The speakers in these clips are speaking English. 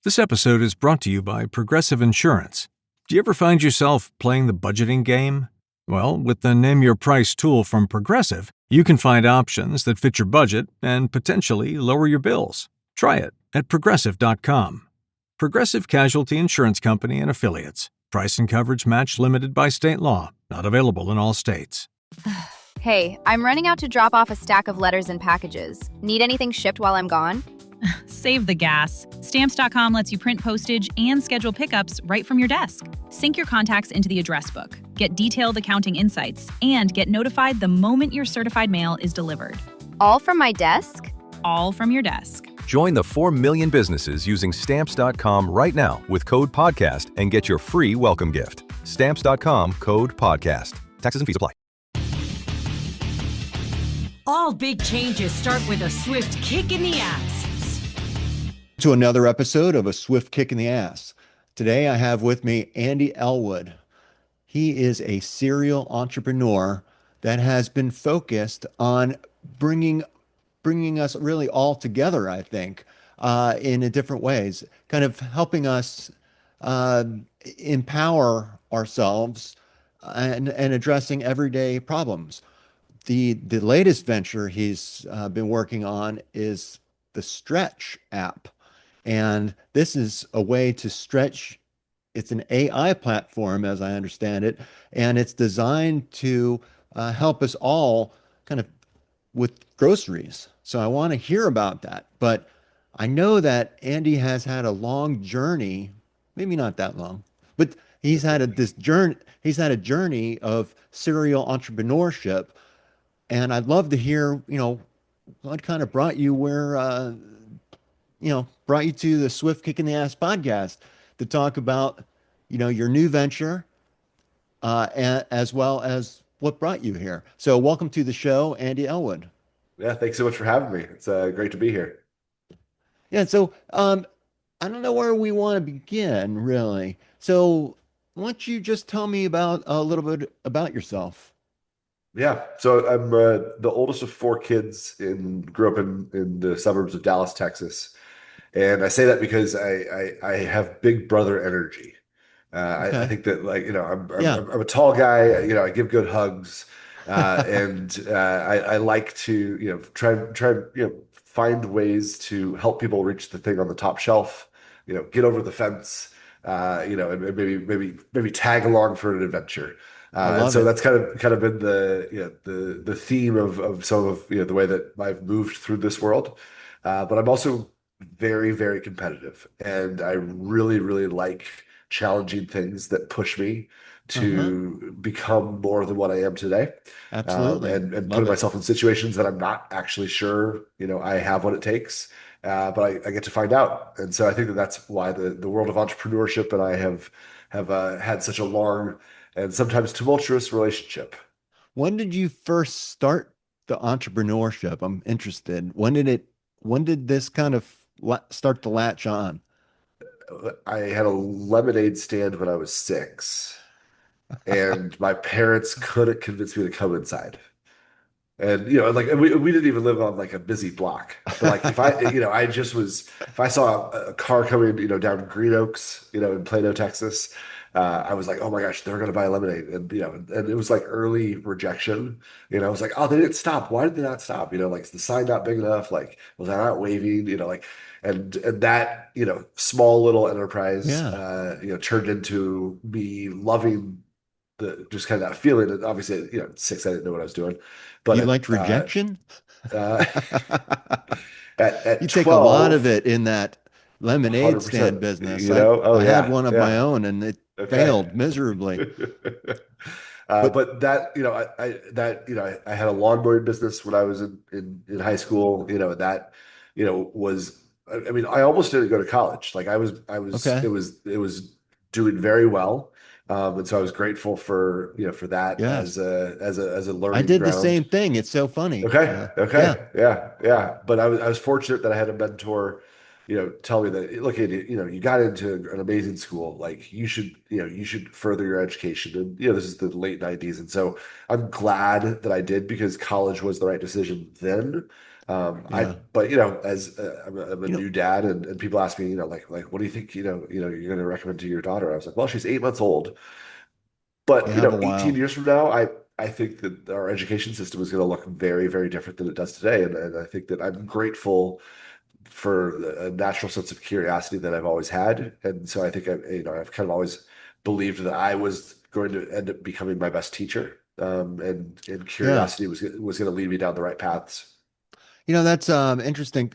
This episode is brought to you by Progressive Insurance. Do you ever find yourself playing the budgeting game? Well, with the Name Your Price tool from Progressive, you can find options that fit your budget and potentially lower your bills. Try it at Progressive.com. Progressive Casualty Insurance Company and Affiliates. Price and coverage match limited by state law. Not available in all states. Hey, I'm running out to drop off a stack of letters and packages. Need anything shipped while I'm gone? Save the gas. Stamps.com lets you print postage and schedule pickups right from your desk. Sync your contacts into the address book, get detailed accounting insights, and get notified the moment your certified mail is delivered. All from my desk? All from your desk. Join the 4 million businesses using Stamps.com right now with code PODCAST and get your free welcome gift. Stamps.com, code PODCAST. Taxes and fees apply. All big changes start with a swift kick in the ass. To another episode of A Swift Kick in the Ass. Today I have with me Andy Ellwood. He is a serial entrepreneur that has been focused on bringing us really all together, I think, in a different ways, kind of helping us empower ourselves and addressing everyday problems. The latest venture he's been working on is the Stretch app. And this is a way to stretch. It's an AI platform, as I understand it, and it's designed to help us all kind of with groceries. So I want to hear about that. But I know that Andy has had a long journey, maybe not that long, but he's had a journey of serial entrepreneurship. And I'd love to hear, what kind of brought you brought you to the Swift Kick in the Ass podcast to talk about, your new venture, as well as what brought you here. So welcome to the show, Andy Ellwood. Yeah, thanks so much for having me. It's great to be here. Yeah, so I don't know where we want to begin, really. So why don't you just tell me a little bit about yourself? Yeah, so I'm the oldest of 4 kids grew up in the suburbs of Dallas, Texas. And I say that because I have big brother energy. Okay. I think that I'm a tall guy. I give good hugs, and I like to try find ways to help people reach the thing on the top shelf. Get over the fence. And maybe tag along for an adventure. And so that's kind of been the theme of some of the way that I've moved through this world. But I'm also very, very competitive, and I really, really like challenging things that push me to become more than what I am today. Absolutely. And putting myself in situations that I'm not actually sure, I have what it takes, but I get to find out. And so I think that's why the world of entrepreneurship and I have had such a long and sometimes tumultuous relationship. When did you first start the entrepreneurship? I'm interested. When did this kind of start to latch on? I had a lemonade stand when I was 6, and my parents couldn't convince me to come inside. And we didn't even live on a busy block. But if I saw a car coming down Green Oaks in Plano, Texas, I was like, oh my gosh, they're gonna buy lemonade. And and it was early rejection. I was like, oh, they didn't stop. Why did they not stop? Is the sign not big enough? Was I not waving? And that small little enterprise turned into me loving just kind of that feeling. And obviously, 6, I didn't know what I was doing. But you liked rejection? At you 12, take a lot of it in that lemonade 100%, stand business. I had one of my own, and it failed miserably. But that I had a lawn mowing business when I was in high school. That was, I almost didn't go to college. I was Okay. it was doing very well. And so I was grateful for that Yes. as a learning I did the ground. same thing. It's so funny. Okay. Yeah. But I was fortunate that I had a mentor, tell me that, look, Andy, you got into an amazing school. You should further your education. And this is the late 90s, and so I'm glad that I did, because college was the right decision then. Yeah. But as I'm a You know, new dad, and people ask me, like, what do you think, you're going to recommend to your daughter? I was like, well, she's 8 months old, you but have a 18 while. years from now, I think that our education system is going to look very, very different than it does today, and I think that I'm grateful for a natural sense of curiosity that I've always had, and so I think I've kind of always believed that I was going to end up becoming my best teacher, and Yeah. curiosity was going to lead me down the right paths. That's interesting.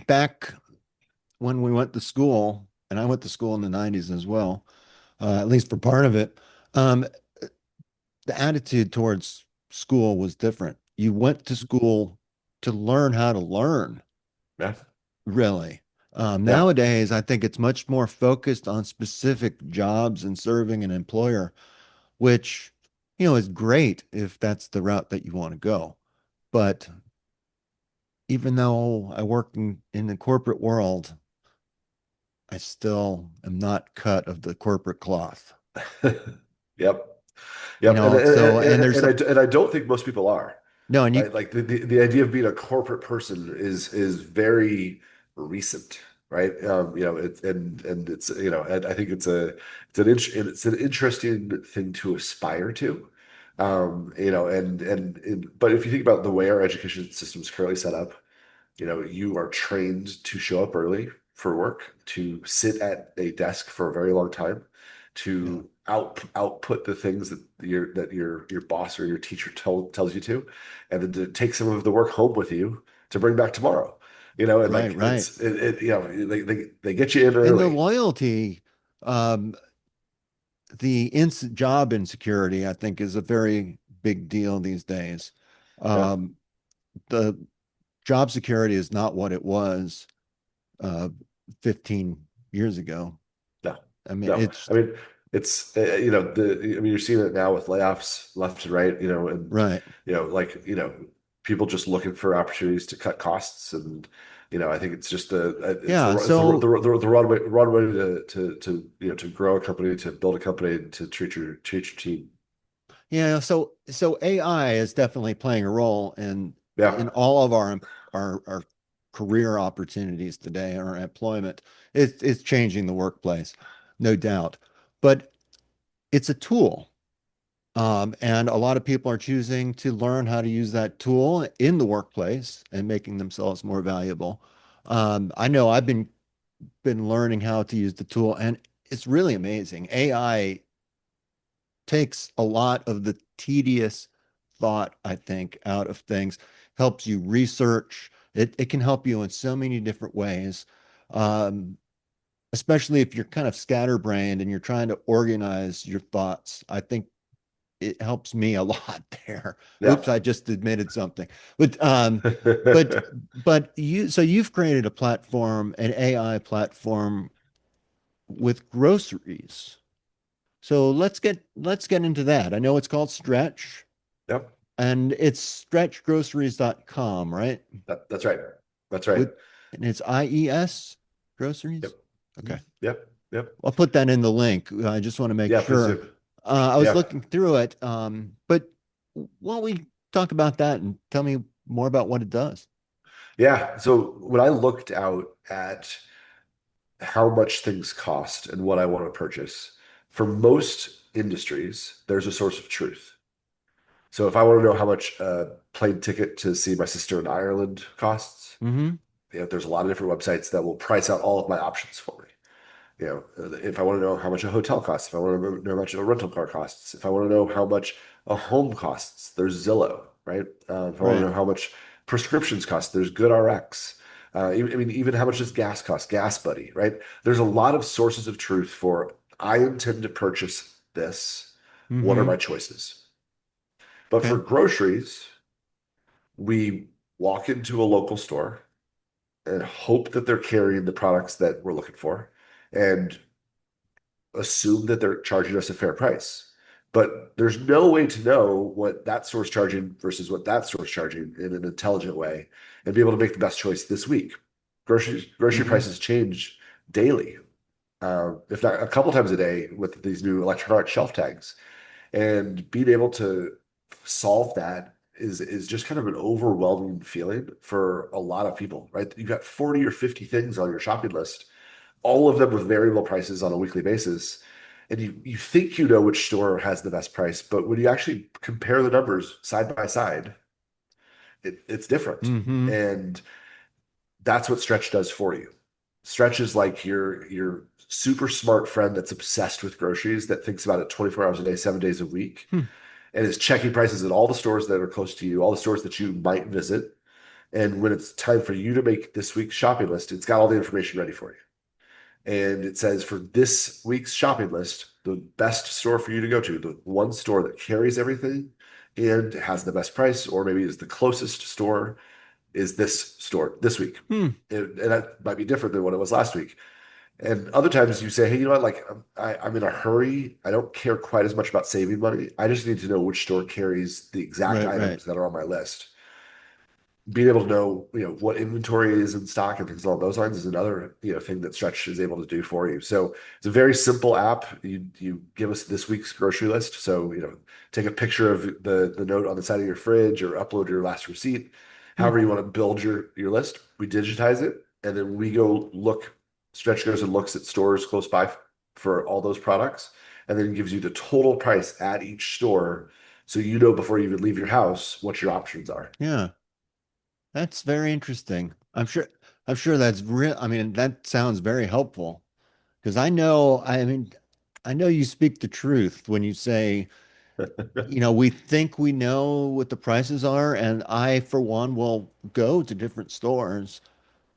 Back when we went to school, and I went to school in the 90s as well, at least for part of it, um, the attitude towards school was different. You went to school to learn how to learn, Yeah, really. yeah, Nowadays, I think it's much more focused on specific jobs and serving an employer, which, is great if that's the route that you want to go. But even though I work in the corporate world, I still am not cut of the corporate cloth. yep, yep, and and So, and and, there's and I don't think most people are. no, and you, Right? Like the idea of being a corporate person is very recent, right? And it's and I think it's an interesting thing to aspire to. But if you think about the way our education system is currently set up, you are trained to show up early for work, to sit at a desk for a very long time, yeah, to output the things that your boss or your teacher tells you to, and then to take some of the work home with you to bring back tomorrow. And right, like right. they get you in And the early. loyalty, um, the job insecurity, I think, is a very big deal these days. Yeah. Um, the job security is not what it was uh, 15 years ago. No, I mean, no. it's I mean, it's I mean, you're seeing it now with layoffs left and right, and right. like people just looking for opportunities to cut costs, and I think it's just it's Yeah. So, the wrong way to grow a company, to build a company, to treat your team. yeah. So AI is definitely playing a role in Yeah, all of our career opportunities today, our employment. It's changing the workplace, no doubt. But it's a tool. And a lot of people are choosing to learn how to use that tool in the workplace and making themselves more valuable. I know I've been learning how to use the tool, and it's really amazing. AI takes a lot of the tedious thought, I think, out of things, helps you research. It can help you in so many different ways. Um, Especially if you're kind of scatterbrained and you're trying to organize your thoughts. I think it helps me a lot there. yeah. Oops, I just admitted something. But but you've created a platform, an AI platform with groceries. So let's get into that. I know it's called Stretch, Yep. and it's stretchgroceries.com, right? That's right. That's right. With and it's IES Yep. groceries. Okay. Mhm. Yep. Yep. I'll put that in the link. I just want to make Yeah, please sure. do. I was Yeah. looking through it, but why don't we talk about that and tell me more about what it does? Yeah. So when I looked out at how much things cost and what I want to purchase, for most industries, there's a source of truth. So if I want to know how much a plane ticket to see my sister in Ireland costs, Mm-hmm. there's a lot of different websites that will price out all of my options for me. If I want to know how much a hotel costs, if I want to know how much a rental car costs, if I want to know how much a home costs, there's Zillow, right? If I want to Right. know how much prescriptions cost, there's GoodRx. I mean, even how much does gas cost? Gas Buddy, right? There's a lot of sources of truth for I intend to purchase this. What are Mm-hmm. my choices? But for Okay. groceries, we walk into a local store and hope that they're carrying the products that we're looking for, and assume that they're charging us a fair price. But there's no way to know what that store's charging versus what that store's charging in an intelligent way and be able to make the best choice this week. Grocery Mm-hmm. prices change daily, if not a couple times a day with these new electronic shelf tags. And being able to solve that is just kind of an overwhelming feeling for a lot of people, right? You've got 40 or 50 things on your shopping list, all of them with variable prices on a weekly basis. And you think you know which store has the best price, but when you actually compare the numbers side by side, it's different. Mm-hmm. And that's what Stretch does for you. Stretch is like your super smart friend that's obsessed with groceries, that thinks about it 24 hours a day, 7 days a week, Hmm. and is checking prices at all the stores that are close to you, all the stores that you might visit. And when it's time for you to make this week's shopping list, it's got all the information ready for you. And it says for this week's shopping list, the best store for you to go to, the one store that carries everything and has the best price, or maybe is the closest store, is this store this week. Hmm. And that might be different than what it was last week. And other times you say, hey, you know what? Like I'm in a hurry. I don't care quite as much about saving money. I just need to know which store carries the exact Right, right. items that are on my list. Being able to know, what inventory is in stock and things along those lines is another, thing that Stretch is able to do for you. So it's a very simple app. You give us this week's grocery list. So, take a picture of the note on the side of your fridge or upload your last receipt. Hmm. However you want to build your list, we digitize it, and then we go look. Stretch goes and looks at stores close by for all those products, and then gives you the total price at each store, so you know before you even leave your house what your options are. Yeah. That's very interesting. I'm sure that's real. I mean, that sounds very helpful because I know you speak the truth when you say, we think we know what the prices are, and I, for one, will go to different stores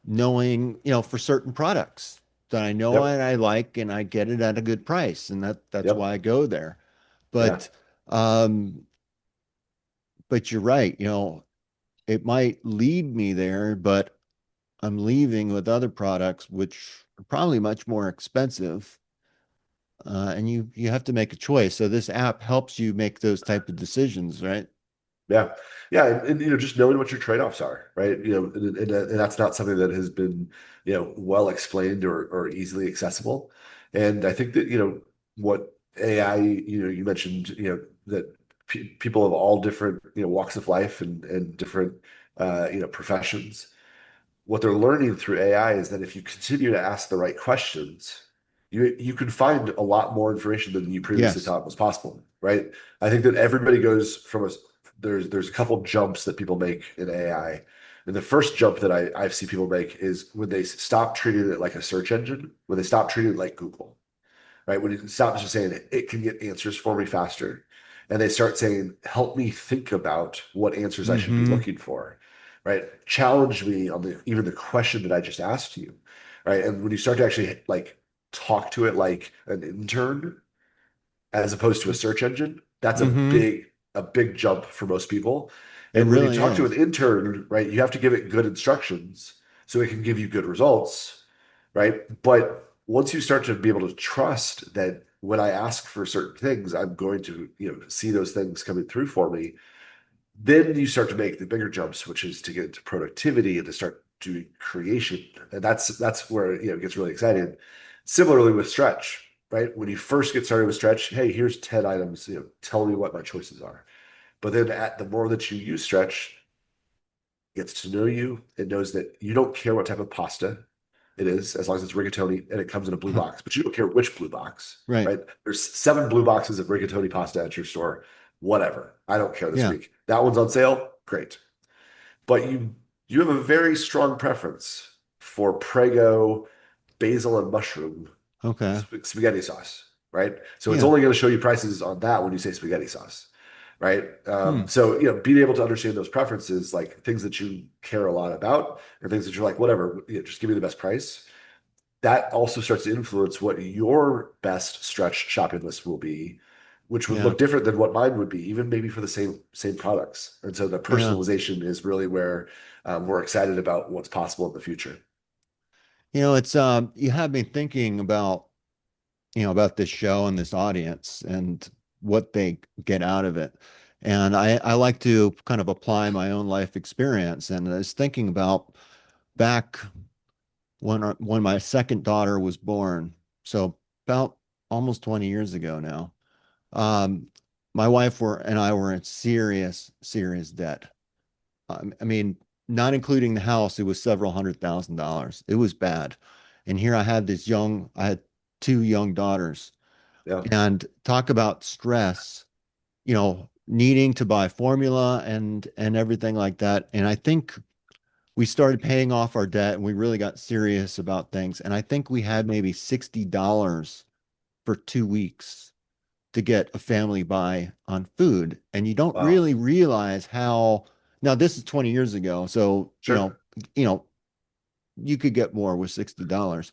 knowing, for certain products that I know Yep. and I like and I get it at a good price, and that's Yep. why I go there. Yeah. But um but you're right, it might lead me there, but I'm leaving with other products which are probably much more expensive. And you have to make a choice. So this app helps you make those type of decisions, right? Yeah. Yeah. And just knowing what your trade-offs are, right? And that's not something that has been, well explained or easily accessible. And I think that, what AI, you mentioned, that people of all different, walks of life and different, professions, what they're learning through AI is that if you continue to ask the right questions, you can find a lot more information than you previously Yes. thought was possible, right? I think that everybody goes from there's a couple jumps that people make in AI. And the first jump that I've seen people make is when they stop treating it like a search engine, when they stop treating it like Google, right? When you stop just saying it can get answers for me faster, and they start saying, help me think about what answers I should be Mm-hmm. looking for, right? Challenge me on even the question that I just asked you, right? And when you start to actually like talk to it like an intern as opposed to a search engine, that's Mm-hmm. a big jump for most people. It And when you really talk to an is. intern, right, you have to give it good instructions so it can give you good results, right? But once you start to be able to trust that when I ask for certain things, I'm going to, see those things coming through for me, then you start to make the bigger jumps, which is to get into productivity and to start doing creation. And that's where, it gets really exciting. Similarly with Stretch, right? When you first get started with Stretch, hey, here's 10 items, tell me what my choices are. But then the more that you use Stretch, it gets to know you. It knows that you don't care what type of pasta it is, as long as it's rigatoni and it comes in a blue box, but you don't care which blue box, Right. right? There's 7 blue boxes of rigatoni pasta at your store. Whatever. I don't care this Yeah. week. That one's on sale. Great. But you have a very strong preference for Prego, basil, and mushroom Okay. spaghetti sauce, right? So it's Yeah. only going to show you prices on that when you say spaghetti sauce, right? Hmm. So being able to understand those preferences, like things that you care a lot about, or things that you're like, whatever, just give me the best price. That also starts to influence what your best Stretch shopping list will be, which would Yeah. look different than what mine would be, even maybe for the same products. And so the Yeah. personalization is really where we're excited about what's possible in the future. It's you have me thinking about, about this show and this audience and what they get out of it. And I like to kind of apply my own life experience. And I was thinking about back when my second daughter was born, so about almost 20 years ago now. Um, my wife were and I were in serious, serious debt. I mean, not including the house, it was several $100,000. It was bad. And here I had two young daughters, Yeah. and talk about stress, needing to buy formula and everything like that. And I think we started paying off our debt and we really got serious about things. And I think we had maybe $60 for 2 weeks to get a family by on food. And you don't Wow. really realize how, now this is 20 years ago. So, Sure. you know, you could get more with $60.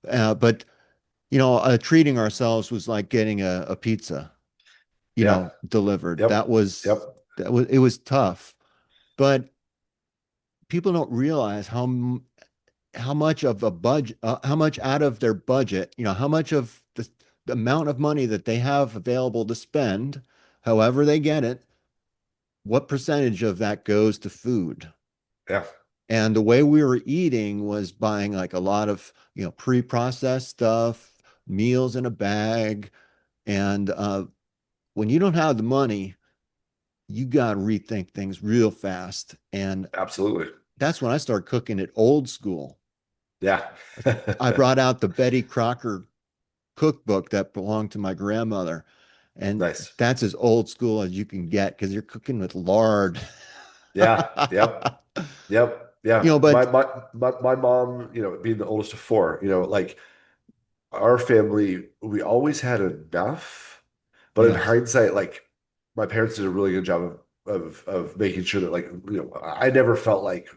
But, treating ourselves was like getting a pizza, Yeah. delivered. Yep. Yep. It was tough, but people don't realize how much of a budget, how much out of their budget, how much of the amount of money that they have available to spend, however they get it, what percentage of that goes to food. Yeah. And the way we were eating was buying like a lot of, pre-processed stuff, meals in a bag. And when you don't have the money, you got to rethink things real fast. And Absolutely. that's when I started cooking it old school. Yeah. I brought out the Betty Crocker cookbook that belonged to my grandmother. And Nice. that's as old school as you can get because you're cooking with lard. Yeah. Yep. Yep. Yeah. But My mom, being the oldest of four, like our family, we always had enough, but in yes. hindsight, like my parents did a really good job of making sure that, like, I never felt like,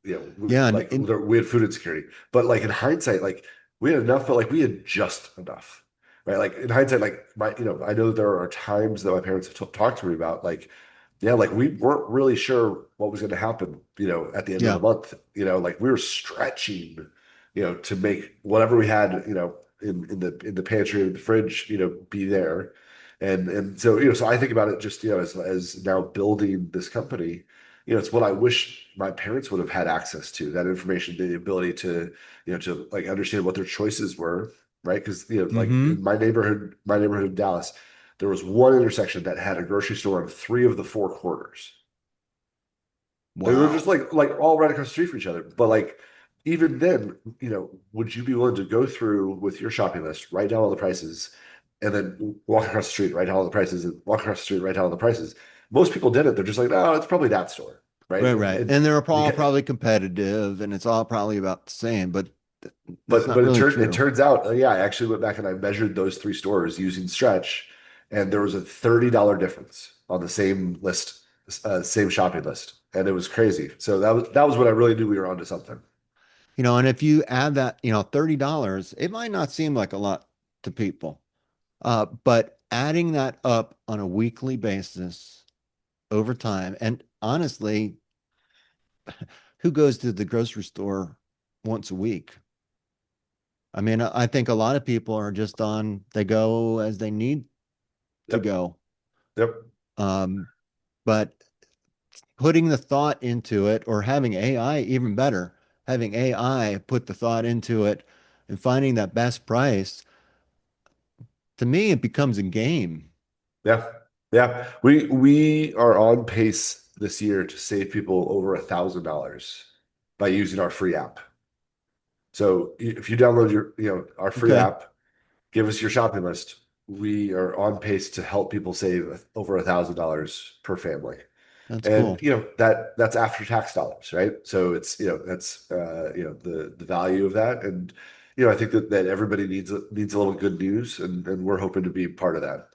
Yeah. like we had food insecurity. But like in hindsight, like we had enough, but like we had just enough, right? Like in hindsight, like I know there are times that my parents have talked to me about, like, yeah, like we weren't really sure what was going to happen, at the end of the Yeah. month, like we were stretching, to make whatever we had, in the pantry or the fridge, be there. And so, so I think about it just, as now building this company, it's what I wish my parents would have had access to, that information, the ability to, to like understand what their choices were, right? Because, like Mm-hmm. in my neighborhood of Dallas, there was one intersection that had a grocery store on three of the four corners. They were just Wow. like all right across the street from each other. But like even then, would you be willing to go through with your shopping list, write down all the prices, and then walk across the street, write down all the prices, and walk across the street, write down all the prices? Most people did it. They're just like, no, it's probably that store, right? Right, And right. and And they're all because probably competitive and it's all probably about the same, but that's but not but really it true. turns out, yeah, I actually went back and I measured those three stores using Stretch, and there was a $30 difference on the same list, same shopping list, and it was crazy. So that was when I really knew we were onto something. And if you add that, $30, it might not seem like a lot to people. But adding that up on a weekly basis over time, and honestly, who goes to the grocery store once a week? I mean, I think a lot of people are just they go as they need to Yep, go. yep, Um, but putting the thought into it, or having AI, even better, having AI put the thought into it and finding that best price, to me, it becomes a game. yeah, yeah. We are on pace this year to save people over $1,000 by using our free app. So if you download our free Okay, app, give us your shopping list. We are on pace to help people save over $1,000 per family. that's And cool. that's after tax dollars, right? So it's that's the value of that. And I think that everybody needs a little good news, and we're hoping to be part of that.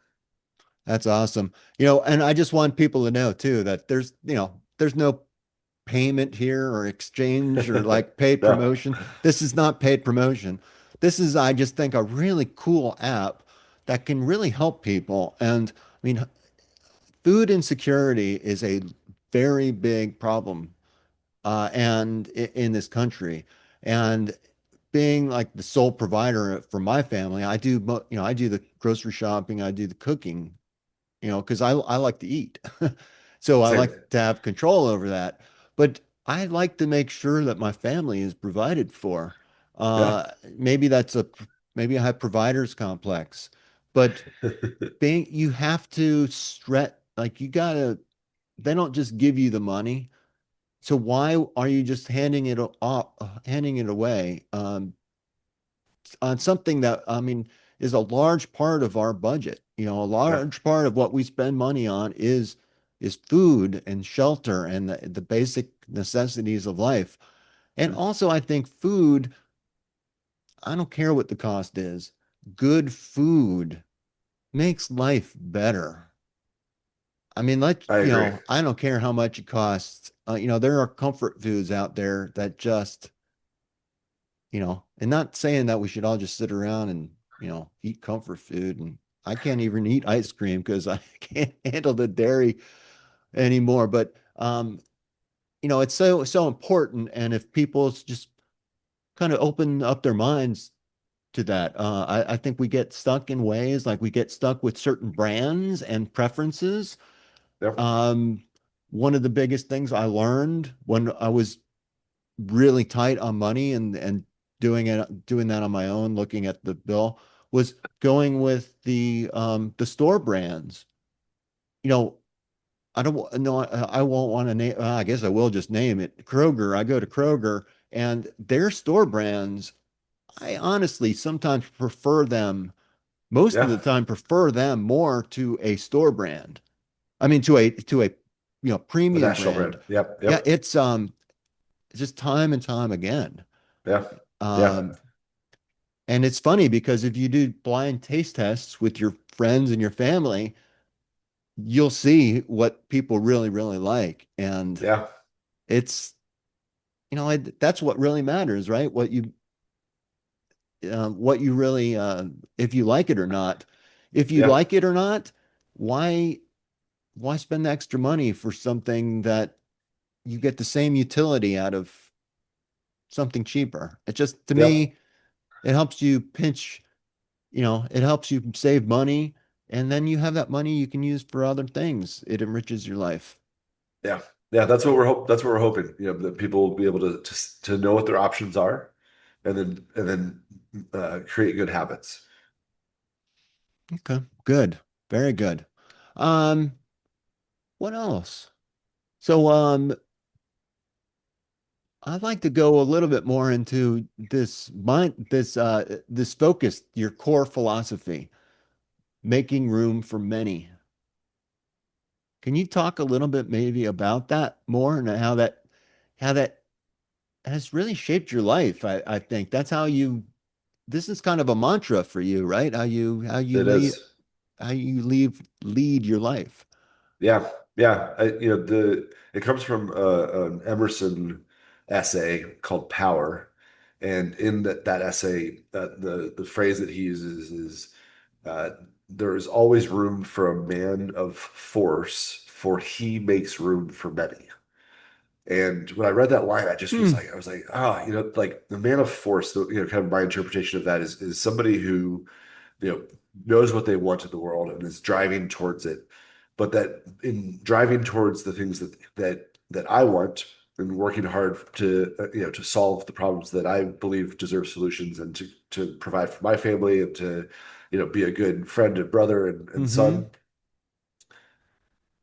That's awesome. And I just want people to know too that there's no payment here or exchange or like paid No, promotion. This is not paid promotion. This is, I just think, a really cool app that can really help people. And I mean, food insecurity is a very big problem, and in this country. And being like the sole provider for my family, I do the grocery shopping, I do the cooking, because I like to eat. So I same. like to have control over that. But I like to make sure that my family is provided for. Yeah, Maybe maybe I have provider's complex. But being you have to stretch, like you gotta, they don't just give you the money. So why are you just handing it away on something that, I mean, is a large part of our budget? You know, a Yeah, large part of what we spend money on is food and shelter and the basic necessities of life. And mm, also, I think food, I don't care what the cost is. Good food makes life better. I mean, I agree. I don't care how much it costs. There are comfort foods out there that just, and not saying that we should all just sit around and, eat comfort food. And I can't even eat ice cream because I can't handle the dairy anymore. But, it's so important. And if people just kind of open up their minds to that, I think we get stuck in ways like we get stuck with certain brands and preferences. Yeah, Um, One of the biggest things I learned when I was really tight on money and doing that on my own, looking at the bill, was going with the store brands. You know, I don't no, I won't want to name. I guess I will just name it. Kroger. I go to Kroger and their store brands. I honestly sometimes prefer them. Most of yeah, the time, prefer them more to a store brand. I mean, to a a premium national brand. brand. Yep, Yeah, yep, it's just time and time again. yeah, yeah, Um, and it's funny because if you do blind taste tests with your friends and your family, you'll see what people really, really like. And yeah, it's, that's what really matters, right? What you really, if you like it or not. If you yeah, like it or not, why, why spend the extra money for something that you get the same utility out of something cheaper? It just, to yep, me, it helps you it helps you save money, and then you have that money you can use for other things. It enriches your life. yeah, yeah. That's what we're hoping. That people will be able to know what their options are, and then create good habits. Okay, good. Very good. Um, what else? So, I'd like to go a little bit more into this focus, your core philosophy, making room for many. Can you talk a little bit maybe about that more and how that has really shaped your life? I think that's how you this is kind of a mantra for you, right? It is. How you lead your life. Yeah, yeah. It comes from an Emerson essay called Power, and in that essay, the phrase that he uses is, uh, "There is always room for a man of force, for he makes room for many." And when I read that line, Hmm. I was like, like the man of force. Kind of my interpretation of that is somebody who you know knows what they want in the world and is driving towards it, but that in driving towards the things that I want and working hard to solve the problems that I believe deserve solutions, and to provide for my family, and to be a good friend and brother and Mm-hmm. son.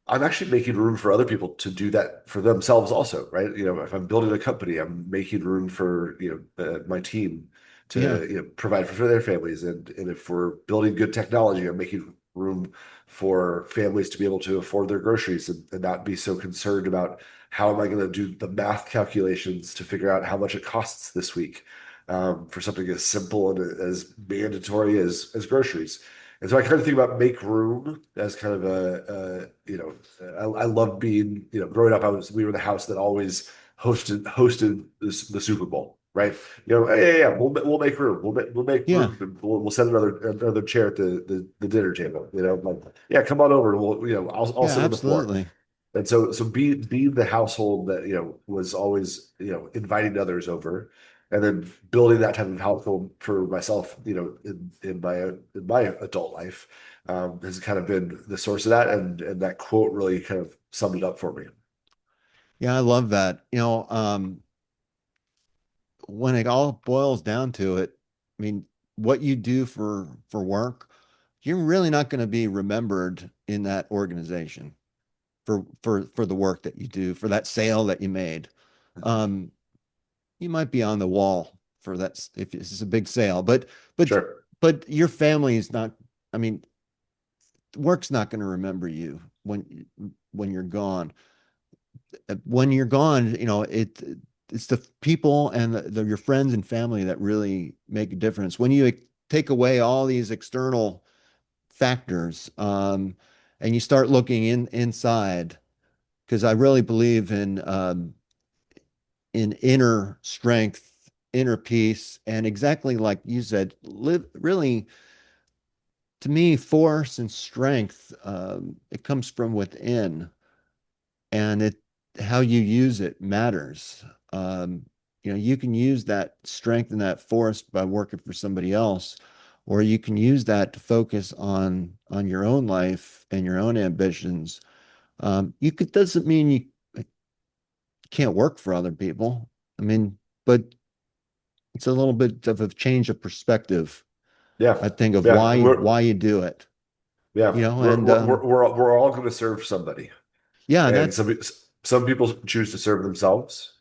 I'm actually making room for other people to do that for themselves also, right? If I'm building a company, I'm making room for, my team Yeah. to, provide for their families. And if we're building good technology, I'm making room for families to be able to afford their groceries, and not be so concerned about how am I going to do the math calculations to figure out how much it costs this week, for something as simple and as mandatory as groceries. And so I kind of think about make room as kind of I love being, growing up, we were the house that always hosted the Super Bowl, right? Yeah, we'll make room. We'll make Yeah. room, and we'll set another chair at the dinner table. Like, yeah, come on over, and I'll Yeah, sit on the floor. absolutely. And so being the household that, was always, inviting others over, and then building that type of household for myself, in my adult life, has kind of been the source of that. And that quote really kind of summed it up for me. Yeah, I love that. When it all boils down to it, I mean, what you do for work, you're really not going to be remembered in that organization for the work that you do, for that sale that you made. You might be on the wall for that if it's a big sale, but Sure. but your family is not. I mean, work's not going to remember you when you're gone. When you're gone, it's the people and your friends and family that really make a difference. When you take away all these external factors, and you start looking inside, because I really believe in inner strength, inner peace, and exactly like you said, live really. To me, force and strength, it comes from within, and how you use it matters. You can use that strength and that force by working for somebody else, or you can use that to focus on your own life and your own ambitions. Doesn't mean you can't work for other people. I mean, but it's a little bit of a change of perspective, Yeah. I think, of Yeah. why you do it. Yeah. And We're all going to serve somebody. yeah, And that's some people choose to serve themselves.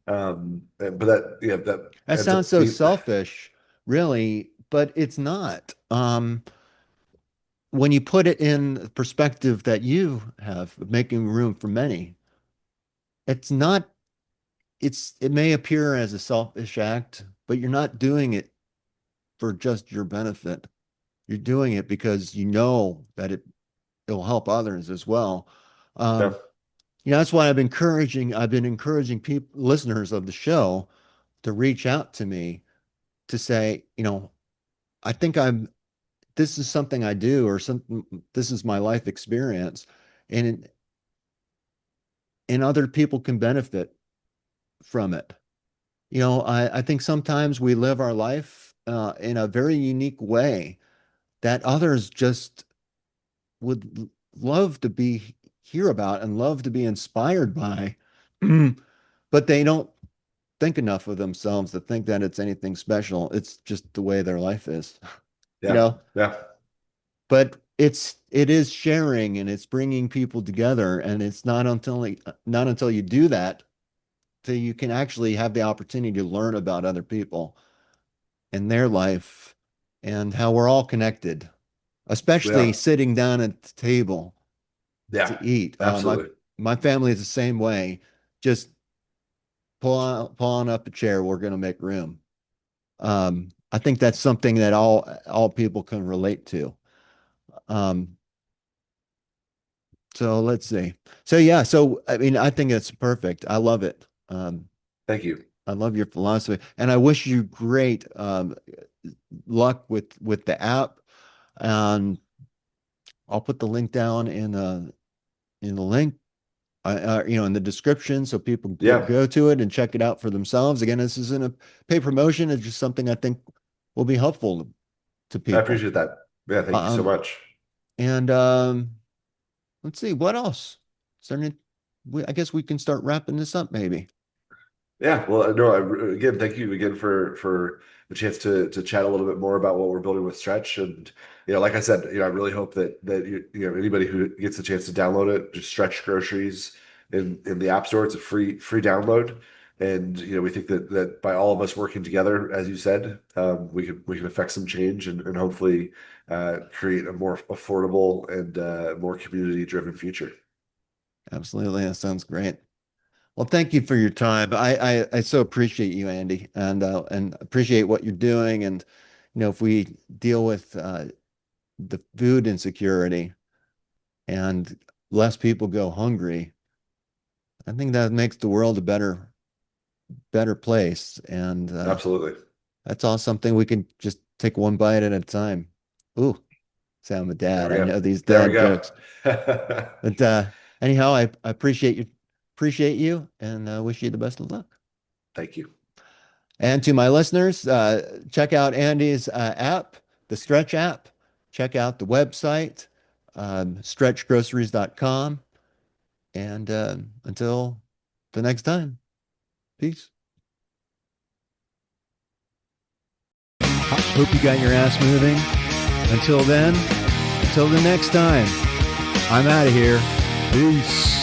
But that that ends sounds up so being, selfish, really, but it's not. When you put it in the perspective that you have, of making room for many, it's not. It may appear as a selfish act, but you're not doing it for just your benefit. You're doing it because you know that it'll help others as well. yeah, Um, that's why I've been encouraging people, listeners of the show, to reach out to me to say, I think this is something I do, or this is my life experience, and other people can benefit from it. I think sometimes we live our life in a very unique way that others just would love to hear about and love to be inspired by, but they don't think enough of themselves to think that it's anything special. It's just the way their life is, you yeah, know. yeah, But it is sharing, and it's bringing people together, and it's not until you do that till you can actually have the opportunity to learn about other people and their life and how we're all connected, especially yeah, sitting down at the table yeah, to eat. absolutely. My family is the same way. Just pull on up a chair. We're going to make room. I think that's something that all people can relate to. Um, so let's see. So yeah, so I mean, I think it's perfect. I love it. Thank you. I love your philosophy, and I wish you great luck with the app. And I'll put the link down in the link, in the description, so people Yeah, go to it and check it out for themselves. Again, this isn't a paid promotion; it's just something I think will be helpful to I people. appreciate that. Yeah, thank you so Um, much. and let's see what else. Is there I guess we can start wrapping this up, maybe. Yeah, well, no, again, thank you again for the chance to chat a little bit more about what we're building with Stretch. And like I said, I really hope that anybody who gets a chance to download it, just Stretch Groceries in the App Store. It's a free download, and we think that by all of us working together, as you said, we can affect some change and hopefully create a more affordable and more community driven future. Absolutely, that sounds great. Well, thank you for your time. I so appreciate you, Andy, and appreciate what you're doing. And if we deal with the food insecurity and less people go hungry, I think that makes the world a better place. And Absolutely. that's all something we can just take one bite at a time. Ooh, sound a There dad. we I go. know these There we dad go. jokes. But anyhow, I appreciate you, and wish you the best of luck. Thank you. And to my listeners, check out Andy's app, the Stretch app. Check out the website, stretchgroceries.com. And until the next time, peace. Hope you got your ass moving. Until then, Until the next time, I'm out of here. Peace.